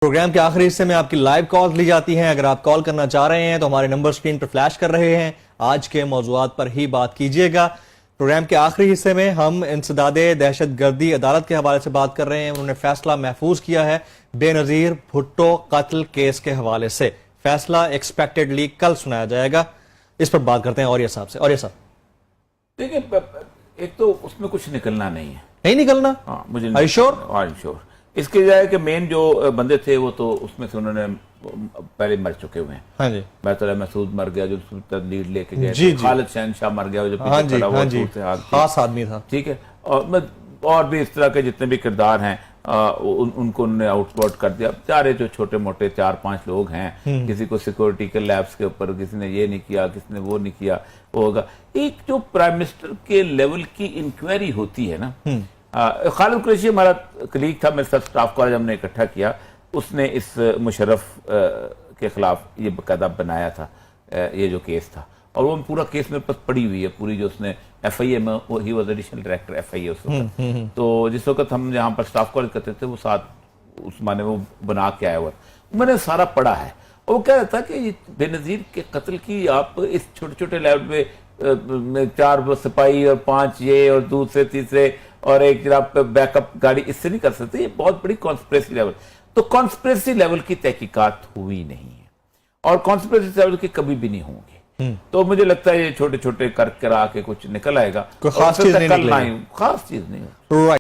Programme کے آخری حصے میں آپ کی لائیو کال لی جاتی ہیں. اگر آپ کال کرنا چاہ رہے ہیں تو ہمارے نمبر سکرین پر فلیش کر رہے ہیں. آج کے موضوعات پر ہی بات کیجئے گا. پروگرام کے آخری حصے میں ہم انسداد دہشت گردی عدالت کے حوالے سے بات کر رہے ہیں. انہوں نے فیصلہ محفوظ کیا ہے بے نظیر بھٹو قتل کیس کے حوالے سے. فیصلہ ایکسپیکٹڈلی کل سنایا جائے گا. اس پر بات کرتے ہیں اوریہ صاحب سے. اوریہ صاحب دیکھیں، ایک تو اس میں کچھ نکلنا نہیں ہے. نہیں نکلنا؟ ہاں مجھے Are you sure؟ شور. اس کے جائے کہ مین جو بندے تھے وہ تو اس میں سے انہوں نے پہلے مر چکے ہوئے ہیں. ہاں جی. بیت اللہ محسود مر گیا جو لیڈ لے کے گئے. جی. خالد شہنشاہ مر گیا جو ہاں پیچھے جی. کھڑا ہاں جی. خاص آدمی تھا. ٹھیک ہے. اور بھی اس طرح کے جتنے بھی کردار ہیں ان کو انہوں نے آؤٹ سپورٹ کر دیا. چارے جو چھوٹے موٹے 4-5 لوگ ہیں، کسی کو سیکورٹی کے لیبس کے اوپر کسی نے یہ نہیں کیا، کسی نے وہ نہیں کیا، وہ ہوگا. ایک جو پرائم منسٹر کے لیول کی انکوائری ہوتی ہے نا، خالد قریشی ہمارا کلیگ تھا، میرے ساتھ سٹاف کالج ہم نے اکٹھا کیا. اس نے اس مشرف کے خلاف یہ باقاعدہ بنایا تھا یہ جو کیس تھا، اور وہ پورا کیس میرے پاس پڑی ہوئی ہے پوری. جو اس نے ایف آئی اے میں ہی was additional director F I A اس وقت. تو جس وقت ہم جہاں پر سٹاف کالج کرتے تھے وہ ساتھ اس معنی وہ بنا کے آیا ہوا. میں نے سارا پڑھا ہے. اور وہ کہہ رہا تھا کہ بے نظیر کے قتل کی آپ اس چھوٹے چھوٹے لیول میں 4 سپاہی اور 5 یہ اور دوسرے تیسرے اور ایک جناب بیک اپ گاڑی اس سے نہیں کر سکتے. یہ بہت بڑی کانسپریسی لیول. تو کانسپریسی لیول کی تحقیقات ہوئی نہیں ہے اور کانسپریسی لیول کی کبھی بھی نہیں ہوں گی. تو مجھے لگتا ہے یہ چھوٹے چھوٹے کرا کے کچھ نکل آئے گا. کوئی خاص چیز نہیں نکلے گی. خاص چیز نہیں.